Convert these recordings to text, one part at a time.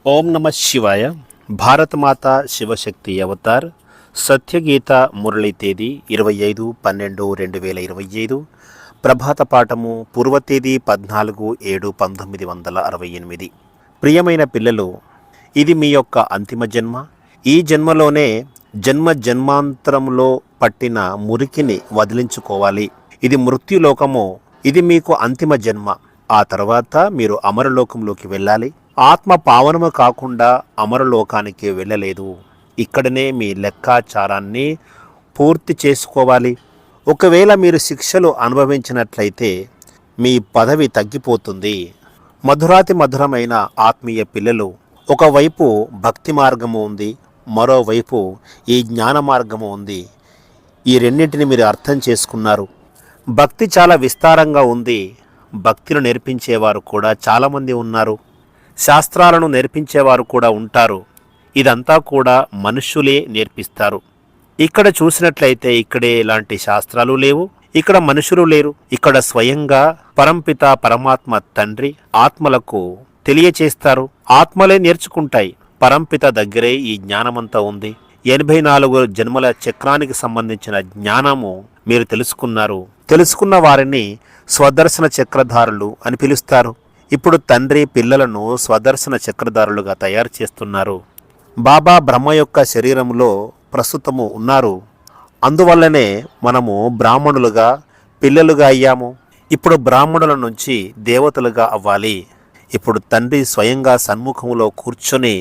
ఓం నమ శివాయ. భారతమాత శివశక్తి అవతార్ సత్యగీత మురళి తేదీ 25/12/2025. ప్రభాత పాఠము పూర్వ తేదీ 14/7/1968. ప్రియమైన పిల్లలు, ఇది మీ యొక్క అంతిమ జన్మ. ఈ జన్మలోనే జన్మాంతరంలో పట్టిన మురికిని వదిలించుకోవాలి. ఇది మృత్యులోకము. ఇది మీకు అంతిమ జన్మ. ఆ తర్వాత మీరు అమరలోకంలోకి వెళ్ళాలి. ఆత్మ పావనము కాకుండా అమరలోకానికి వెళ్ళలేదు. ఇక్కడనే మీ లెక్కాచారాన్ని పూర్తి చేసుకోవాలి. ఒకవేళ మీరు శిక్షలు అనుభవించినట్లయితే మీ పదవి తగ్గిపోతుంది. మధురాతి మధురమైన ఆత్మీయ పిల్లలు, ఒకవైపు భక్తి మార్గము ఉంది, మరోవైపు ఈ జ్ఞాన మార్గము ఉంది. ఈ రెండింటిని మీరు అర్థం చేసుకున్నారు. భక్తి చాలా విస్తారంగా ఉంది. భక్తిని నేర్పించేవారు కూడా చాలామంది ఉన్నారు. శాస్త్రాలను నేర్పించేవారు కూడా ఉంటారు. ఇదంతా కూడా మనుష్యులే నేర్పిస్తారు. ఇక్కడ చూసినట్లయితే ఇక్కడే ఎలాంటి శాస్త్రాలు లేవు, ఇక్కడ మనుషులు లేరు. ఇక్కడ స్వయంగా పరంపిత పరమాత్మ తండ్రి ఆత్మలకు తెలియచేస్తారు. ఆత్మలే నేర్చుకుంటాయి. పరంపిత దగ్గరే ఈ జ్ఞానమంతా ఉంది. 84 జన్మల చక్రానికి సంబంధించిన జ్ఞానము మీరు తెలుసుకున్నారు. తెలుసుకున్న వారిని స్వదర్శన చక్రధారులు అని పిలుస్తారు. ఇప్పుడు తండ్రి పిల్లలను స్వదర్శన చక్రధారులుగా తయారు చేస్తున్నారు. బాబా బ్రహ్మ యొక్క శరీరంలో ప్రస్తుతము ఉన్నారు. అందువల్లనే మనము బ్రాహ్మణులుగా పిల్లలుగా అయ్యాము. ఇప్పుడు బ్రాహ్మణుల నుంచి దేవతలుగా అవ్వాలి. ఇప్పుడు తండ్రి స్వయంగా సన్ముఖంలో కూర్చొని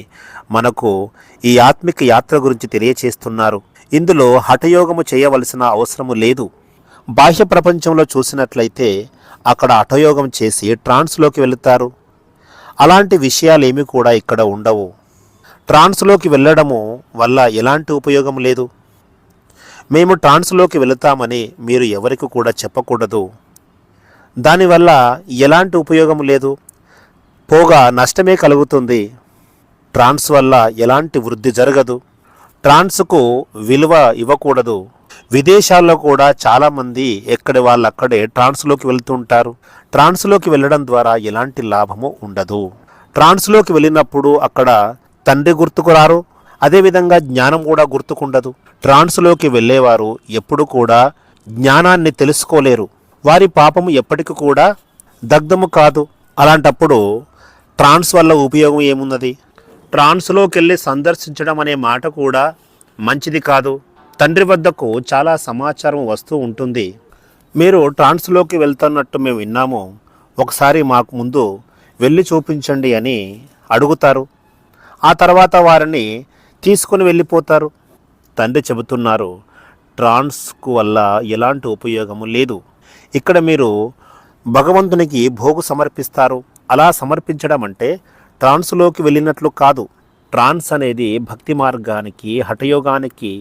మనకు ఈ ఆత్మిక యాత్ర గురించి తెలియచేస్తున్నారు. ఇందులో హఠయోగము చేయవలసిన అవసరము లేదు. బాహ్య ప్రపంచంలో చూసినట్లయితే అక్కడ హఠయోగం చేసి ట్రాన్స్లోకి వెళుతారు. అలాంటి విషయాలేమీ కూడా ఇక్కడ ఉండవు. ట్రాన్స్లోకి వెళ్ళడము వల్ల ఎలాంటి ఉపయోగం లేదు. మేము ట్రాన్స్లోకి వెళుతామని మీరు ఎవరికి కూడా చెప్పకూడదు. దానివల్ల ఎలాంటి ఉపయోగం లేదు, పోగా నష్టమే కలుగుతుంది. ట్రాన్స్ వల్ల ఎలాంటి వృద్ధి జరగదు. ట్రాన్స్కు విలువ ఇవ్వకూడదు. విదేశాల్లో కూడా చాలామంది ఎక్కడి వాళ్ళు అక్కడే ట్రాన్స్లోకి వెళ్తుంటారు. ట్రాన్స్లోకి వెళ్ళడం ద్వారా ఎలాంటి లాభము ఉండదు. ట్రాన్స్లోకి వెళ్ళినప్పుడు అక్కడ తండ్రి గుర్తుకు రారు, అదేవిధంగా జ్ఞానం కూడా గుర్తుకుండదు. ట్రాన్స్లోకి వెళ్ళేవారు ఎప్పుడు కూడా జ్ఞానాన్ని తెలుసుకోలేరు. వారి పాపము ఎప్పటికీ కూడా దగ్ధము కాదు. అలాంటప్పుడు ట్రాన్స్ వల్ల ఉపయోగం ఏమున్నది? ట్రాన్స్లోకి వెళ్ళి సందర్శించడం అనే మాట కూడా మంచిది కాదు. తండ్రి వద్దకు చాలా సమాచారం వస్తూ ఉంటుంది. మీరు ట్రాన్స్లోకి వెళ్తున్నట్టు మేము విన్నాము, ఒకసారి మాకు ముందు వెళ్ళి చూపించండి అని అడుగుతారు. ఆ తర్వాత వారిని తీసుకుని వెళ్ళిపోతారు. తండ్రి చెబుతున్నారు, ట్రాన్స్కు వల్ల ఎలాంటి ఉపయోగము లేదు. ఇక్కడ మీరు భగవంతునికి భోగు సమర్పిస్తారు. అలా సమర్పించడం అంటే ట్రాన్స్లోకి వెళ్ళినట్లు కాదు. ట్రాన్స్ అనేది భక్తి మార్గానికి హఠయోగానికి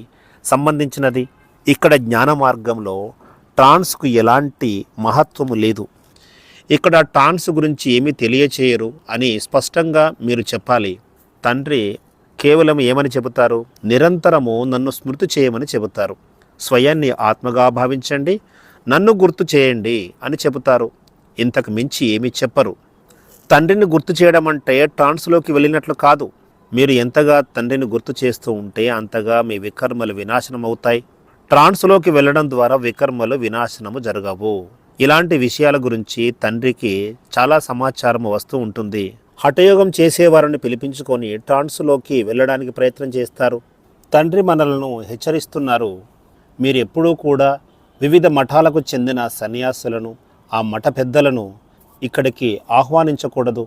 సంబంధించినది. ఇక్కడ జ్ఞాన మార్గంలో ట్రాన్స్కు ఎలాంటి మహత్వము లేదు. ఇక్కడ ట్రాన్స్ గురించి ఏమీ తెలియచేయరు అని స్పష్టంగా మీరు చెప్పాలి. తండ్రి కేవలం ఏమని చెబుతారు? నిరంతరము నన్ను స్మృతి చేయమని చెబుతారు. స్వయాన్ని ఆత్మగా భావించండి, నన్ను గుర్తు చేయండి అని చెబుతారు. ఇంతకు మించి ఏమీ చెప్పరు. తండ్రిని గుర్తు చేయడం అంటే ట్రాన్స్లోకి వెళ్ళినట్లు కాదు. మీరు ఎంతగా తండ్రిని గుర్తు చేస్తూ ఉంటే అంతగా మీ వికర్మలు వినాశనం అవుతాయి. ట్రాన్స్లోకి వెళ్ళడం ద్వారా వికర్మలు వినాశనము జరగవు. ఇలాంటి విషయాల గురించి తండ్రికి చాలా సమాచారం వస్తూ ఉంటుంది. హఠయోగం చేసేవారిని పిలిపించుకొని ట్రాన్స్లోకి వెళ్ళడానికి ప్రయత్నం చేస్తారు. తండ్రి మనలను హెచ్చరిస్తున్నారు, మీరు ఎప్పుడూ కూడా వివిధ మఠాలకు చెందిన సన్యాసులను, ఆ మఠ పెద్దలను ఇక్కడికి ఆహ్వానించకూడదు.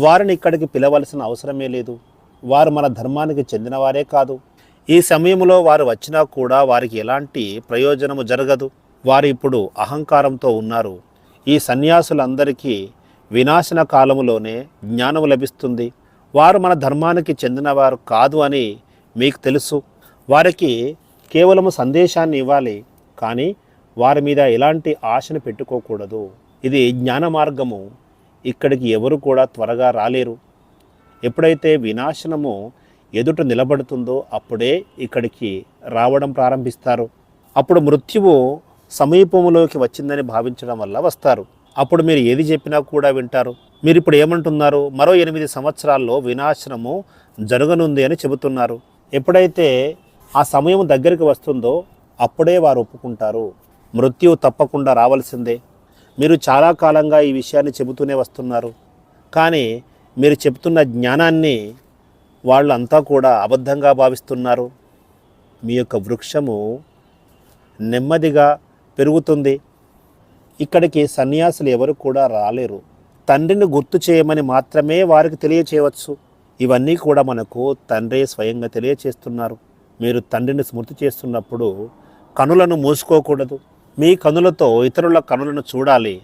వారిని ఇక్కడికి పిలవలసిన అవసరమే లేదు. వారు మన ధర్మానికి చెందినవారే కాదు. ఈ సమయంలో వారు వచ్చినా కూడా వారికి ఎలాంటి ప్రయోజనము జరగదు. వారు ఇప్పుడు అహంకారంతో ఉన్నారు. ఈ సన్యాసులందరికీ వినాశన కాలములోనే జ్ఞానము లభిస్తుంది. వారు మన ధర్మానికి చెందినవారు కాదు అని మీకు తెలుసు. వారికి కేవలము సందేశాన్ని ఇవ్వాలి, కానీ వారి మీద ఎలాంటి ఆశను పెట్టుకోకూడదు. ఇది జ్ఞాన మార్గము. ఇక్కడికి ఎవరు కూడా త్వరగా రాలేరు. ఎప్పుడైతే వినాశనము ఎదుట నిలబడుతుందో అప్పుడే ఇక్కడికి రావడం ప్రారంభిస్తారు. అప్పుడు మృత్యువు సమీపంలోకి వచ్చిందని భావించడం వల్ల వస్తారు. అప్పుడు మీరు ఏది చెప్పినా కూడా వింటారు. మీరు ఇప్పుడు ఏమంటున్నారు? మరో 8 సంవత్సరాల్లో వినాశనము జరగనుంది అని చెబుతున్నారు. ఎప్పుడైతే ఆ సమయం దగ్గరికి వస్తుందో అప్పుడే వారు ఒప్పుకుంటారు. మృత్యువు తప్పకుండా రావాల్సిందే. మీరు చాలా కాలంగా ఈ విషయాన్ని చెబుతూనే వస్తున్నారు. కానీ మీరు చెబుతున్న జ్ఞానాన్ని వాళ్ళు అంతా కూడా అబద్ధంగా భావిస్తున్నారు. మీ యొక్క వృక్షము నెమ్మదిగా పెరుగుతుంది. ఇక్కడికి సన్యాసులు ఎవరు కూడా రాలేరు. తండ్రిని గుర్తు చేయమని మాత్రమే వారికి తెలియచేయవచ్చు. ఇవన్నీ కూడా మనకు తండ్రి స్వయంగా తెలియచేస్తున్నారు. మీరు తండ్రిని స్మృతి చేస్తున్నప్పుడు కనులను మూసుకోకూడదు. మీ కనులతో ఇతరుల కనులను చూడాలి.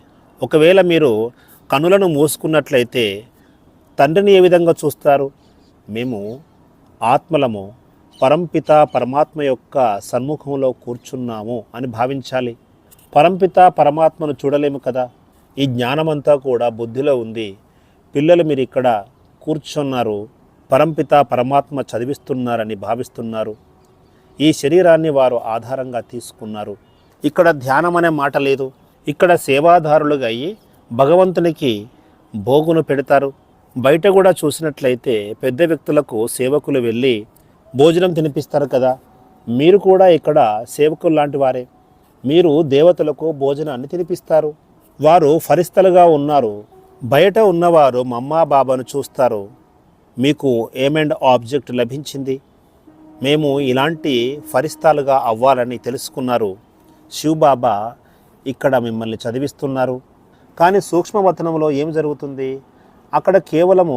ఒకవేళ మీరు కనులను మూసుకున్నట్లయితే తండ్రిని ఏ విధంగా చూస్తారు? మేము ఆత్మలము, పరంపిత పరమాత్మ యొక్క సన్ముఖంలో కూర్చున్నాము అని భావించాలి. పరంపిత పరమాత్మను చూడలేము కదా. ఈ జ్ఞానమంతా కూడా బుద్ధిలో ఉంది. పిల్లలు మీరు ఇక్కడ కూర్చున్నారు, పరంపిత పరమాత్మ చదివిస్తున్నారని భావిస్తున్నారు. ఈ శరీరాన్ని వారు ఆధారంగా తీసుకున్నారు. ఇక్కడ ధ్యానం అనే మాట లేదు. ఇక్కడ సేవాదారులుగా అయ్యి భగవంతునికి భోగును పెడతారు. బయట కూడా చూసినట్లయితే పెద్ద వ్యక్తులకు సేవకులు వెళ్ళి భోజనం తినిపిస్తారు కదా. మీరు కూడా ఇక్కడ సేవకులు లాంటి వారే. మీరు దేవతలకు భోజనాన్ని తినిపిస్తారు. వారు ఫరిస్తలుగా ఉన్నారు. బయట ఉన్నవారు మమ్మా బాబాను చూస్తారు. మీకు ఏమెండ్ ఆబ్జెక్ట్ లభించింది. మేము ఇలాంటి ఫరిస్తాలుగా అవ్వాలని తెలుసుకున్నారు. శివబాబా ఇక్కడ మిమ్మల్ని చదివిస్తున్నారు. కానీ సూక్ష్మవతనంలో ఏం జరుగుతుంది? అక్కడ కేవలము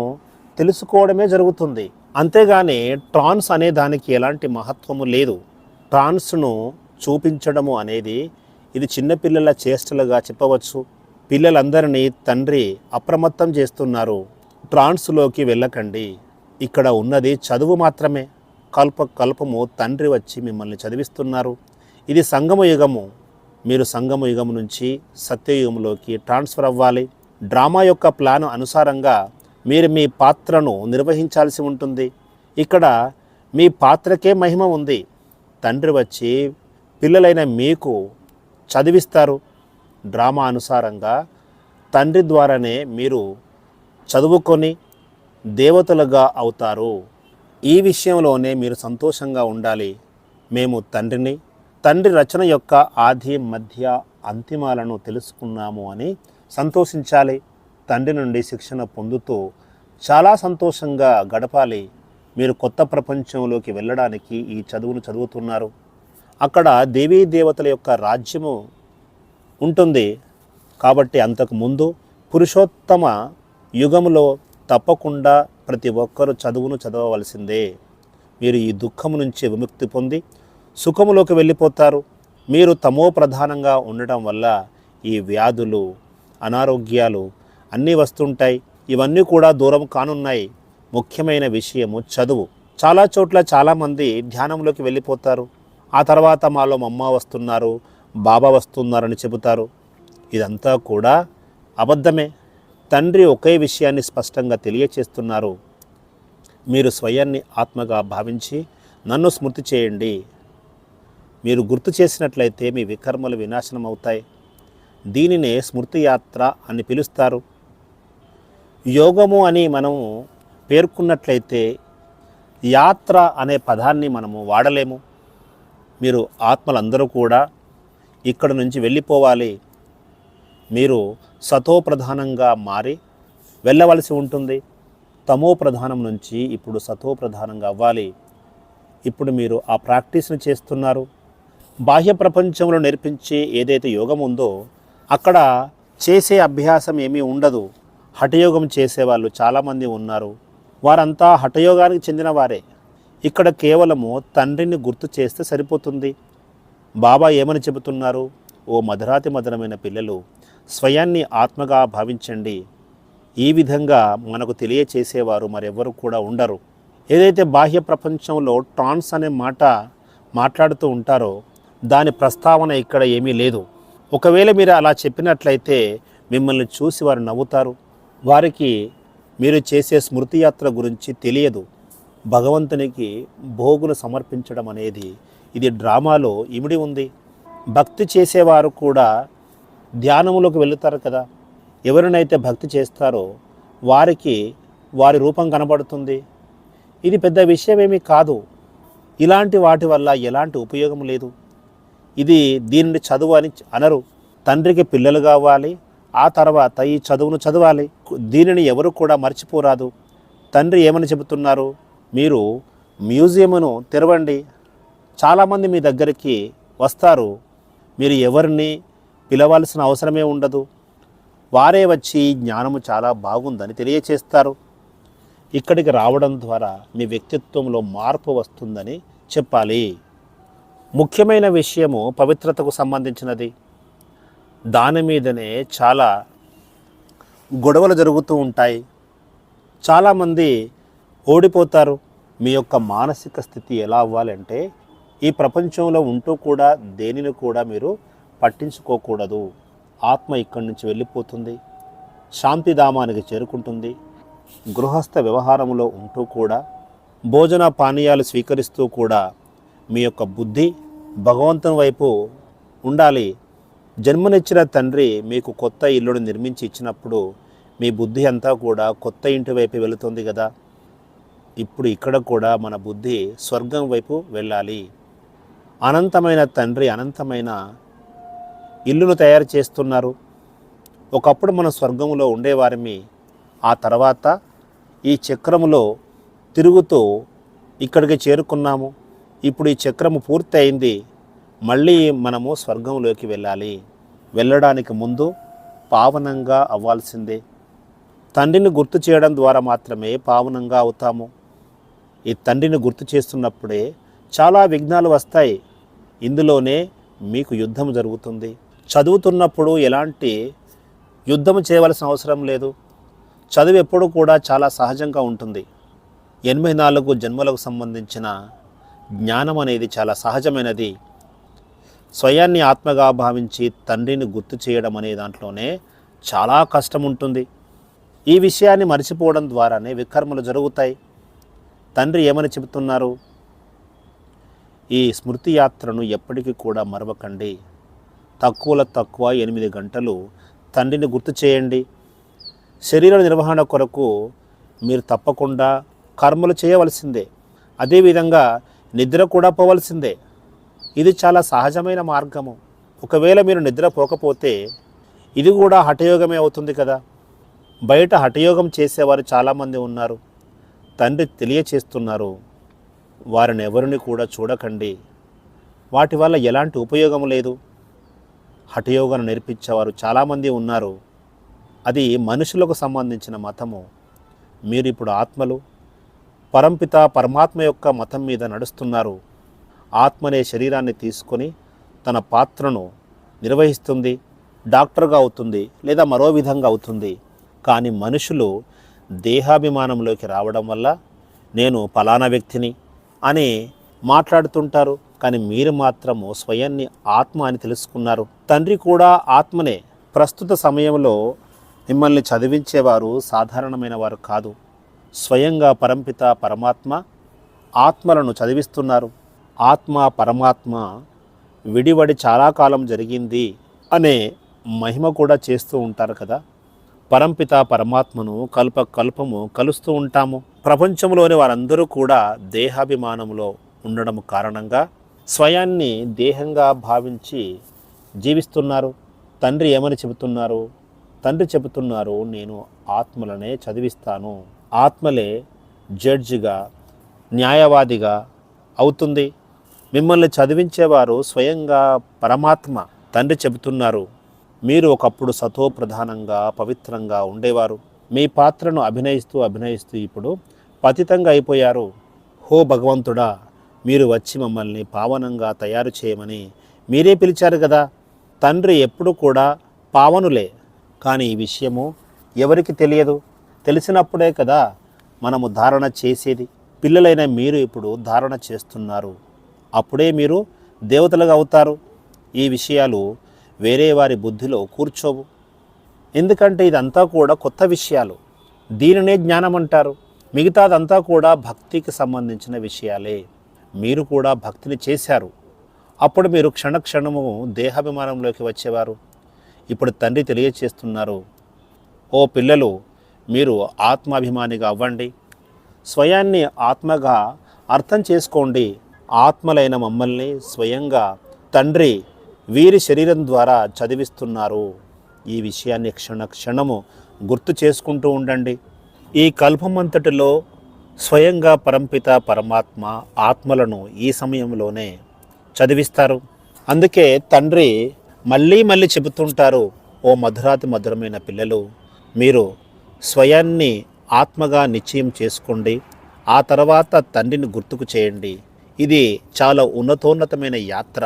తెలుసుకోవడమే జరుగుతుంది. అంతేగాని ట్రాన్స్ అనే దానికి ఎలాంటి మహత్వము లేదు. ట్రాన్స్ను చూపించడము అనేది ఇది చిన్నపిల్లల చేష్టలుగా చెప్పవచ్చు. పిల్లలందరినీ తండ్రి అప్రమత్తం చేస్తున్నారు. ట్రాన్స్లోకి వెళ్ళకండి. ఇక్కడ ఉన్నది చదువు మాత్రమే. కల్పము తండ్రి వచ్చి మిమ్మల్ని చదివిస్తున్నారు. ఇది సంగమ యుగము. మీరు సంగమ యుగం నుంచి సత్యయుగంలోకి ట్రాన్స్ఫర్ అవ్వాలి. డ్రామా యొక్క ప్లాన్ అనుసారంగా మీరు మీ పాత్రను నిర్వహించాల్సి ఉంటుంది. ఇక్కడ మీ పాత్రకే మహిమ ఉంది. తండ్రి వచ్చి పిల్లలైన మీకు చదివిస్తారు. డ్రామా అనుసారంగా తండ్రి ద్వారానే మీరు చదువుకొని దేవతలుగా అవుతారు. ఈ విషయంలోనే మీరు సంతోషంగా ఉండాలి. మేము తండ్రి రచన యొక్క ఆది మధ్య అంతిమాలను తెలుసుకున్నాము అని సంతోషించాలి. తండ్రి నుండి శిక్షణ పొందుతూ చాలా సంతోషంగా గడపాలి. మీరు కొత్త ప్రపంచంలోకి వెళ్ళడానికి ఈ చదువును చదువుతున్నారు. అక్కడ దేవీ దేవతల యొక్క రాజ్యము ఉంటుంది. కాబట్టి అంతకుముందు పురుషోత్తమ యుగములో తప్పకుండా ప్రతి ఒక్కరూ చదువును చదవవలసిందే. మీరు ఈ దుఃఖము నుంచి విముక్తి పొంది సుఖములోకి వెళ్ళిపోతారు. మీరు తమో ప్రధానంగా ఉండటం వల్ల ఈ వ్యాధులు, అనారోగ్యాలు అన్నీ వస్తుంటాయి. ఇవన్నీ కూడా దూరం కానున్నాయి. ముఖ్యమైన విషయము చదువు. చాలా చోట్ల చాలామంది ధ్యానంలోకి వెళ్ళిపోతారు. ఆ తర్వాత మాలో మమ్మ వస్తున్నారు, బాబా వస్తున్నారని చెబుతారు. ఇదంతా కూడా అబద్ధమే. తండ్రి ఒకే విషయాన్ని స్పష్టంగా తెలియచేస్తున్నారు. మీరు స్వయాన్ని ఆత్మగా భావించి నన్ను స్మృతి చేయండి. మీరు గుర్తు చేసినట్లయితే మీ వికర్మలు వినాశనం అవుతాయి. దీనినే స్మృతి యాత్ర అని పిలుస్తారు. యోగము అని మనము పేర్కొన్నట్లయితే యాత్ర అనే పదాన్ని మనము వాడలేము. మీరు ఆత్మలందరూ కూడా ఇక్కడ నుంచి వెళ్ళిపోవాలి. మీరు సతో ప్రధానంగా మారి వెళ్ళవలసి ఉంటుంది. తమో ప్రధానం నుంచి ఇప్పుడు సతో ప్రధానంగా అవ్వాలి. ఇప్పుడు మీరు ఆ ప్రాక్టీస్ని చేస్తున్నారు. బాహ్య ప్రపంచంలో నేర్పించే ఏదైతే యోగం ఉందో అక్కడ చేసే అభ్యాసం ఏమీ ఉండదు. హఠయోగం చేసేవాళ్ళు చాలామంది ఉన్నారు. వారంతా హఠయోగానికి చెందిన వారే. ఇక్కడ కేవలము తండ్రిని గుర్తు చేస్తే సరిపోతుంది. బాబా ఏమని చెబుతున్నారు? ఓ మధురాతి మధురమైన పిల్లలు, స్వయాన్ని ఆత్మగా భావించండి. ఈ విధంగా మనకు తెలియచేసేవారు మరెవరు కూడా ఉండరు. ఏదైతే బాహ్య ప్రపంచంలో ట్రాన్స్ అనే మాట మాట్లాడుతూ ఉంటారో దాని ప్రస్తావన ఇక్కడ ఏమీ లేదు. ఒకవేళ మీరు అలా చెప్పినట్లయితే మిమ్మల్ని చూసి వారు నవ్వుతారు. వారికి మీరు చేసే స్మృతి యాత్ర గురించి తెలియదు. భగవంతునికి భోగులు సమర్పించడం అనేది ఇది డ్రామాలో ఇమిడి ఉంది. భక్తి చేసేవారు కూడా ధ్యానంలోకి వెళుతారు కదా. ఎవరినైతే భక్తి చేస్తారో వారికి వారి రూపం కనబడుతుంది. ఇది పెద్ద విషయమేమీ కాదు. ఇలాంటి వాటి వల్ల ఎలాంటి ఉపయోగం లేదు. ఇది దీనిని చదువు అని అనరు. తండ్రికి పిల్లలు కావాలి, ఆ తర్వాత ఈ చదువును చదవాలి. దీనిని ఎవరు కూడా మర్చిపోరాదు. తండ్రి ఏమని చెబుతున్నారు? మీరు మ్యూజియంను తెరవండి, చాలామంది మీ దగ్గరికి వస్తారు. మీరు ఎవరిని పిలవాల్సిన అవసరమే ఉండదు. వారే వచ్చి జ్ఞానము చాలా బాగుందని తెలియచేస్తారు. ఇక్కడికి రావడం ద్వారా మీ వ్యక్తిత్వంలో మార్పు వస్తుందని చెప్పాలి. ముఖ్యమైన విషయము పవిత్రతకు సంబంధించినది. దాని మీదనే చాలా గొడవలు జరుగుతూ ఉంటాయి. చాలామంది ఓడిపోతారు. మీ యొక్క మానసిక స్థితి ఎలా అవ్వాలంటే, ఈ ప్రపంచంలో ఉంటూ కూడా దేనిని కూడా మీరు పట్టించుకోకూడదు. ఆత్మ ఇక్కడి నుంచి వెళ్ళిపోతుంది, శాంతిధామానికి చేరుకుంటుంది. గృహస్థ వ్యవహారంలో ఉంటూ కూడా, భోజన పానీయాలు స్వీకరిస్తూ కూడా మీ యొక్క బుద్ధి భగవంతుని వైపు ఉండాలి. జన్మనిచ్చిన తండ్రి మీకు కొత్త ఇల్లును నిర్మించి ఇచ్చినప్పుడు మీ బుద్ధి అంతా కూడా కొత్త ఇంటి వైపు వెళుతుంది కదా. ఇప్పుడు ఇక్కడ కూడా మన బుద్ధి స్వర్గం వైపు వెళ్ళాలి. అనంతమైన తండ్రి అనంతమైన ఇల్లును తయారు చేస్తున్నారు. ఒకప్పుడు మనం స్వర్గంలో ఉండేవారిమి. ఆ తర్వాత ఈ చక్రములో తిరుగుతూ ఇక్కడికి చేరుకున్నాము. ఇప్పుడు ఈ చక్రము పూర్తి అయింది. మళ్ళీ మనము స్వర్గంలోకి వెళ్ళాలి. వెళ్ళడానికి ముందు పావనంగా అవ్వాల్సిందే. తండ్రిని గుర్తు చేయడం ద్వారా మాత్రమే పావనంగా అవుతాము. ఈ తండ్రిని గుర్తు చేస్తున్నప్పుడే చాలా విఘ్నాలు వస్తాయి. ఇందులోనే మీకు యుద్ధం జరుగుతుంది. చదువుతున్నప్పుడు ఎలాంటి యుద్ధం చేయవలసిన అవసరం లేదు. చదువు ఎప్పుడు కూడా చాలా సహజంగా ఉంటుంది. 84 జన్మలకు సంబంధించిన జ్ఞానం అనేది చాలా సహజమైనది. స్వయాన్ని ఆత్మగా భావించి తండ్రిని గుర్తు చేయడం అనే దాంట్లోనే చాలా కష్టం ఉంటుంది. ఈ విషయాన్ని మర్చిపోవడం ద్వారానే వికర్మలు జరుగుతాయి. తండ్రి ఏమని చెబుతున్నారు? ఈ స్మృతి యాత్రను ఎప్పటికీ కూడా మరవకండి. తక్కువలో తక్కువ 8 గంటలు తండ్రిని గుర్తు చేయండి. శరీర నిర్వహణ కొరకు మీరు తప్పకుండా కర్మలు చేయవలసిందే. అదేవిధంగా నిద్ర కూడా పోవలసిందే. ఇది చాలా సహజమైన మార్గము. ఒకవేళ మీరు నిద్ర పోకపోతే ఇది కూడా హఠయోగమే అవుతుంది కదా. బయట హఠయోగం చేసేవారు చాలామంది ఉన్నారు. తండ్రి తెలియచేస్తున్నారు, వారిని ఎవరిని కూడా చూడకండి. వాటి వల్ల ఎలాంటి ఉపయోగం లేదు. హఠయోగాన్ని నేర్పించేవారు చాలామంది ఉన్నారు. అది మనుషులకు సంబంధించిన మతము. మీరు ఇప్పుడు ఆత్మలు, పరంపిత పరమాత్మ యొక్క మతం మీద నడుస్తున్నారు. ఆత్మనే శరీరాన్ని తీసుకొని తన పాత్రను నిర్వహిస్తుంది. డాక్టర్గా అవుతుంది, లేదా మరో విధంగా అవుతుంది. కానీ మనుషులు దేహాభిమానంలోకి రావడం వల్ల నేను ఫలానా వ్యక్తిని అని మాట్లాడుతుంటారు. కానీ మీరు మాత్రము స్వయాన్ని ఆత్మ అని తెలుసుకున్నారు. తండ్రి కూడా ఆత్మనే. ప్రస్తుత సమయంలో మిమ్మల్ని చదివించేవారు సాధారణమైన వారు కాదు. స్వయంగా పరంపిత పరమాత్మ ఆత్మలను చదివిస్తున్నారు. ఆత్మ పరమాత్మ విడివడి చాలా కాలం జరిగింది అనే మహిమ కూడా చేస్తూ ఉంటారు కదా. పరంపిత పరమాత్మను కల్పము కలుస్తూ ఉంటాము. ప్రపంచంలోని వారందరూ కూడా దేహాభిమానంలో ఉండడం కారణంగా స్వయాన్ని దేహంగా భావించి జీవిస్తున్నారు. తండ్రి ఏమని చెబుతున్నారు? తండ్రి చెబుతున్నారు, నేను ఆత్మలనే చదివిస్తాను. ఆత్మలే జడ్జిగా, న్యాయవాదిగా అవుతుంది. మిమ్మల్ని చదివించేవారు స్వయంగా పరమాత్మ. తండ్రి చెబుతున్నారు, మీరు ఒకప్పుడు సతో ప్రధానంగా పవిత్రంగా ఉండేవారు. మీ పాత్రను అభినయిస్తూ ఇప్పుడు పతితంగా అయిపోయారు. హో భగవంతుడా, మీరు వచ్చి మమ్మల్ని పావనంగా తయారు చేయమని మీరే పిలిచారు కదా. తండ్రి ఎప్పుడు కూడా పావనులే. కానీ ఈ విషయము ఎవరికి తెలియదు. తెలిసినప్పుడే కదా మనము ధారణ చేసేది. పిల్లలైన మీరు ఇప్పుడు ధారణ చేస్తున్నారు. అప్పుడే మీరు దేవతలుగా అవుతారు. ఈ విషయాలు వేరే వారి బుద్ధిలో కూర్చోవు. ఎందుకంటే ఇదంతా కూడా కొత్త విషయాలు. దీనినే జ్ఞానం అంటారు. మిగతాదంతా కూడా భక్తికి సంబంధించిన విషయాలే. మీరు కూడా భక్తిని చేశారు. అప్పుడు మీరు క్షణక్షణము దేహాభిమానంలోకి వచ్చేవారు. ఇప్పుడు తండ్రి తెలియచేస్తున్నారు, ఓ పిల్లలు, మీరు ఆత్మాభిమానిగా అవ్వండి, స్వయాన్ని ఆత్మగా అర్థం చేసుకోండి. ఆత్మలైన మమ్మల్ని స్వయంగా తండ్రి వీరి శరీరం ద్వారా చదివిస్తున్నారు. ఈ విషయాన్ని క్షణము గుర్తు చేసుకుంటూ ఉండండి. ఈ కల్పమంతటిలో స్వయంగా పరంపిత పరమాత్మ ఆత్మలను ఈ సమయంలోనే చదివిస్తారు. అందుకే తండ్రి మళ్ళీ మళ్ళీ చెబుతుంటారు, ఓ మధురాతి మధురమైన పిల్లలు, మీరు స్వయాన్ని ఆత్మగా నిశ్చయం చేసుకోండి, ఆ తర్వాత తండ్రిని గుర్తుకు చేయండి. ఇది చాలా ఉన్నతోన్నతమైన యాత్ర.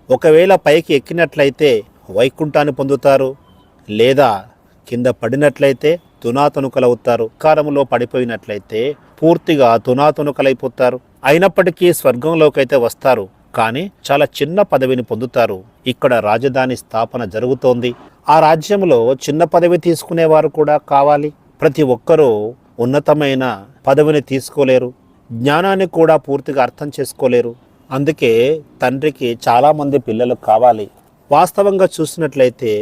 ఒకవేళ పైకి ఎక్కినట్లయితే వైకుంఠాన్ని పొందుతారు, లేదా కింద పడినట్లయితే తునాతునుకలవుతారు. కారములో పడిపోయినట్లయితే పూర్తిగా తునాతునుకలైపోతారు. అయినప్పటికీ స్వర్గంలోకి అయితే వస్తారు, కానీ చాలా చిన్న పదవిని పొందుతారు. ఇక్కడ రాజధాని స్థాపన జరుగుతోంది. ఆ రాజ్యంలో చిన్న పదవి తీసుకునేవారు కూడా కావాలి. ప్రతి ఒక్కరూ ఉన్నతమైన పదవిని తీసుకోలేరు, జ్ఞానాన్ని కూడా పూర్తిగా అర్థం చేసుకోలేరు. అందుకే తండ్రికి చాలామంది పిల్లలు కావాలి. వాస్తవంగా చూసినట్లయితే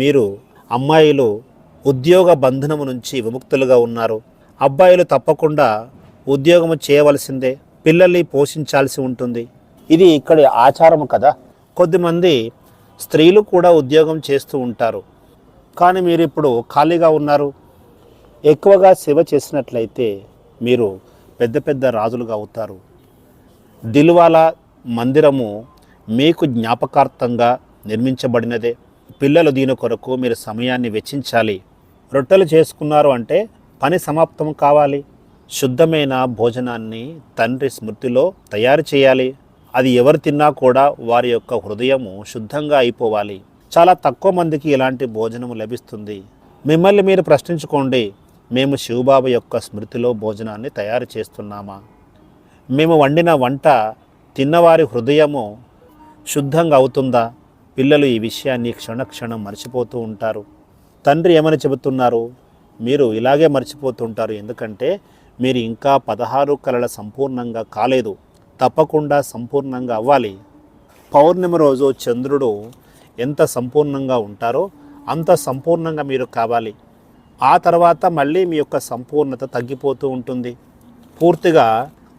మీరు అమ్మాయిలు ఉద్యోగ బంధనము నుంచి విముక్తులుగా ఉన్నారు. అబ్బాయిలు తప్పకుండా ఉద్యోగము చేయవలసిందే, పిల్లల్ని పోషించాల్సి ఉంటుంది. ఇది ఇక్కడి ఆచారము కదా. కొద్దిమంది స్త్రీలు కూడా ఉద్యోగం చేస్తూ ఉంటారు, కానీ మీరు ఇప్పుడు ఖాళీగా ఉన్నారు. ఎక్కువగా సేవ చేసినట్లయితే మీరు పెద్ద పెద్ద రాజులుగా అవుతారు. దిల్వాలా మందిరము మీకు జ్ఞాపకార్థంగా నిర్మించబడినదే. పిల్లలు దీని కొరకు మీరు సమయాన్ని వెచ్చించాలి. రొట్టెలు చేసుకున్నారు అంటే పని సమాప్తం కావాలి. శుద్ధమైన భోజనాన్ని తండ్రి స్మృతిలో తయారు చేయాలి. అది ఎవరు తిన్నా కూడా వారి యొక్క హృదయము శుద్ధంగా అయిపోవాలి. చాలా తక్కువ మందికి ఇలాంటి భోజనము లభిస్తుంది. మిమ్మల్ని మీరు ప్రశ్నించుకోండి, మేము శివబాబా యొక్క స్మృతిలో భోజనాన్ని తయారు చేస్తున్నామా? మేము వండిన వంట తిన్నవారి హృదయము శుద్ధంగా అవుతుందా? పిల్లలు ఈ విషయాన్ని క్షణక్షణం మర్చిపోతూ ఉంటారు. తండ్రి ఏమని చెబుతున్నారు? మీరు ఇలాగే మర్చిపోతుంటారు, ఎందుకంటే మీరు ఇంకా 16 కళల సంపూర్ణంగా కాలేదు. తప్పకుండా సంపూర్ణంగా అవ్వాలి. పౌర్ణమి రోజు చంద్రుడు ఎంత సంపూర్ణంగా ఉంటారో అంత సంపూర్ణంగా మీరు కావాలి. ఆ తర్వాత మళ్ళీ మీ యొక్క సంపూర్ణత తగ్గిపోతూ ఉంటుంది, పూర్తిగా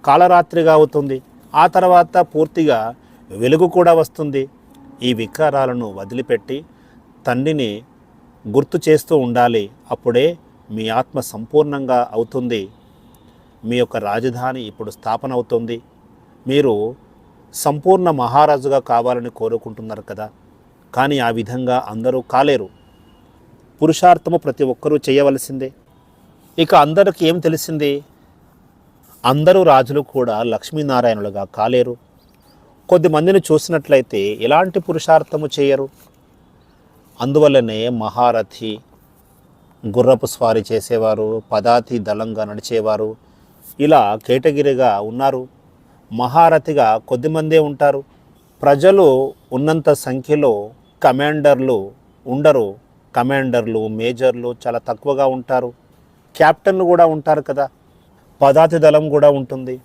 కాలరాత్రిగా అవుతుంది. ఆ తర్వాత పూర్తిగా వెలుగు కూడా వస్తుంది. ఈ వికారాలను వదిలిపెట్టి తండ్రిని గుర్తు చేస్తూ ఉండాలి. అప్పుడే మీ ఆత్మ సంపూర్ణంగా అవుతుంది. మీ యొక్క రాజధాని ఇప్పుడు స్థాపన అవుతుంది. మీరు సంపూర్ణ మహారాజుగా కావాలని కోరుకుంటున్నారు కదా, కానీ ఆ విధంగా అందరూ కాలేరు. పురుషార్థము ప్రతి ఒక్కరూ చేయవలసిందే. ఇక అందరికి ఏం తెలిసింది? అందరూ రాజులు కూడా లక్ష్మీనారాయణులుగా కాలేరు. కొద్దిమందిని చూసినట్లయితే ఎలాంటి పురుషార్థము చేయరు. అందువల్లనే మహారథి, గుర్రపు స్వారీ చేసేవారు, పదాతి దళంగా నడిచేవారు, ఇలా కేటగిరీగా ఉన్నారు. మహారథిగా కొద్దిమందే ఉంటారు. ప్రజలు ఉన్నంత సంఖ్యలో కమాండర్లు ఉండరు. కమాండర్లు, మేజర్లు చాలా తక్కువగా ఉంటారు. క్యాప్టెన్లు కూడా ఉంటారు కదా, పదాతి దళం కూడా ఉంటుంది.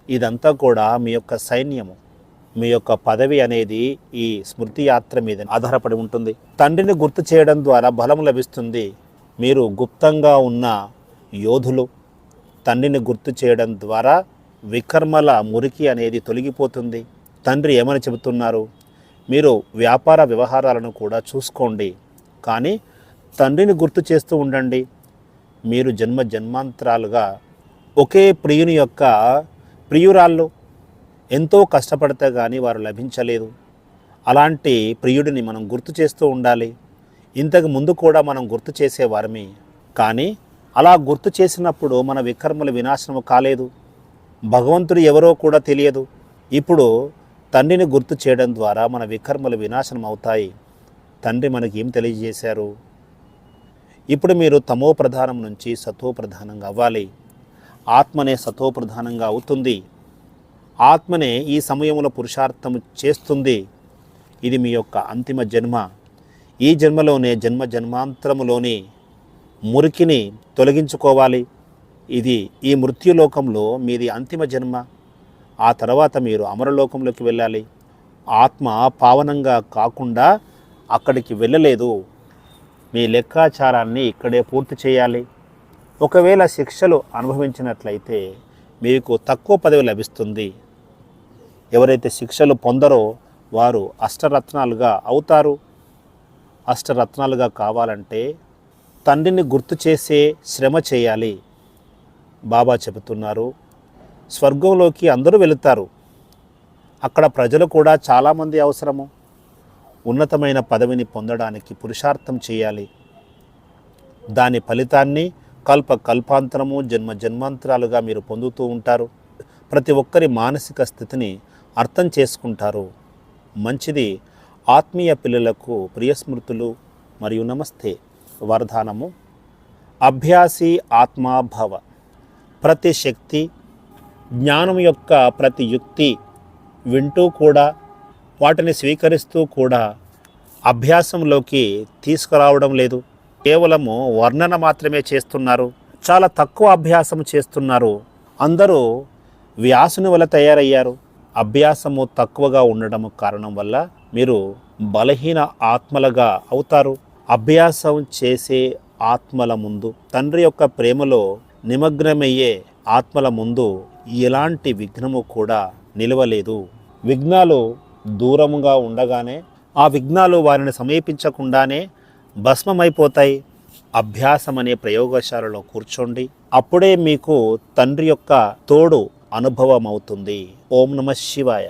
ఇదంతా కూడా మీ యొక్క సైన్యము. మీ యొక్క పదవి అనేది ఈ స్మృతి యాత్ర మీద ఆధారపడి ఉంటుంది. తండ్రిని గుర్తు చేయడం ద్వారా బలం లభిస్తుంది. మీరు గుప్తంగా ఉన్న యోధులు. తండ్రిని గుర్తు చేయడం ద్వారా వికర్మల మురికి అనేది తొలగిపోతుంది. తండ్రి ఏమని చెబుతున్నారు? మీరు వ్యాపార వ్యవహారాలను కూడా చూసుకోండి, కానీ తండ్రిని గుర్తు చేస్తూ ఉండండి. మీరు జన్మ జన్మాంతరాలుగా ఒకే ప్రియుని యొక్క ప్రియురాళ్ళు. ఎంతో కష్టపడితే కానీ వారు లభించలేదు. అలాంటి ప్రియుడిని మనం గుర్తు చేస్తూ ఉండాలి. ఇంతకు ముందు కూడా మనం గుర్తు చేసేవారమే, కానీ అలా గుర్తు చేసినప్పుడు మన వికర్మల వినాశనము కాలేదు. భగవంతుడు ఎవరో కూడా తెలియదు. ఇప్పుడు తండ్రిని గుర్తు చేయడం ద్వారా మన వికర్మలు వినాశనం అవుతాయి. తండ్రి మనకి ఏం తెలియజేశారు? ఇప్పుడు మీరు తమో ప్రధానం నుంచి సతో ప్రధానంగా అవ్వాలి. ఆత్మనే సతో ప్రధానంగా అవుతుంది. ఆత్మనే ఈ సమయంలో పురుషార్థము చేస్తుంది. ఇది మీ యొక్క అంతిమ జన్మ. ఈ జన్మలోనే జన్మ జన్మాంతరములోని మురికిని తొలగించుకోవాలి. ఇది ఈ మృత్యులోకంలో మీది అంతిమ జన్మ. ఆ తర్వాత మీరు అమరలోకంలోకి వెళ్ళాలి. ఆత్మ పావనంగా కాకుండా అక్కడికి వెళ్ళలేదు. మీ లెక్కాచారాన్ని ఇక్కడే పూర్తి చేయాలి. ఒకవేళ శిక్షలు అనుభవించినట్లయితే మీకు తక్కువ పదవి లభిస్తుంది. ఎవరైతే శిక్షలు పొందరో వారు అష్టరత్నాలుగా అవుతారు. అష్టరత్నాలుగా కావాలంటే తండ్రిని గుర్తు చేసే శ్రమ చేయాలి. బాబా చెబుతున్నారు, స్వర్గంలోకి అందరూ వెళుతారు. అక్కడ ప్రజలు కూడా చాలామంది అవసరము. ఉన్నతమైన పదవిని పొందడానికి పురుషార్థం చేయాలి. దాని ఫలితాన్ని కల్పాంతరము జన్మ జన్మాంతరాలుగా మీరు పొందుతూ ఉంటారు. ప్రతి ఒక్కరి మానసిక స్థితిని అర్థం చేసుకుంటారు. మంచిది. ఆత్మీయ పిల్లలకు ప్రియస్మృతులు మరియు నమస్తే. వరదానము: అభ్యాసి ఆత్మాభవ. ప్రతి శక్తి, జ్ఞానం యొక్క ప్రతి యుక్తి వింటూ కూడా వాటిని స్వీకరిస్తూ కూడా అభ్యాసంలోకి తీసుకురావడం లేదు. కేవలము వర్ణన మాత్రమే చేస్తున్నారు. చాలా తక్కువ అభ్యాసం చేస్తున్నారు. అందరూ వ్యాసుని వల్ల తయారయ్యారు. అభ్యాసము తక్కువగా ఉండడం కారణం వల్ల మీరు బలహీన ఆత్మలుగా అవుతారు. అభ్యాసం చేసే ఆత్మల ముందు, తండ్రి యొక్క ప్రేమలో నిమగ్నమయ్యే ఆత్మల ముందు ఎలాంటి విఘ్నము కూడా నిలవలేదు. విఘ్నాలు దూరముగా ఉండగానే, ఆ విఘ్నాలు వారిని సమీపించకుండానే భస్మమైపోతాయి. అభ్యాసం అనే ప్రయోగశాలలో కూర్చోండి. అప్పుడే మీకు తండ్రి యొక్క తోడు అనుభవం అవుతుంది. ఓం నమః శివాయ.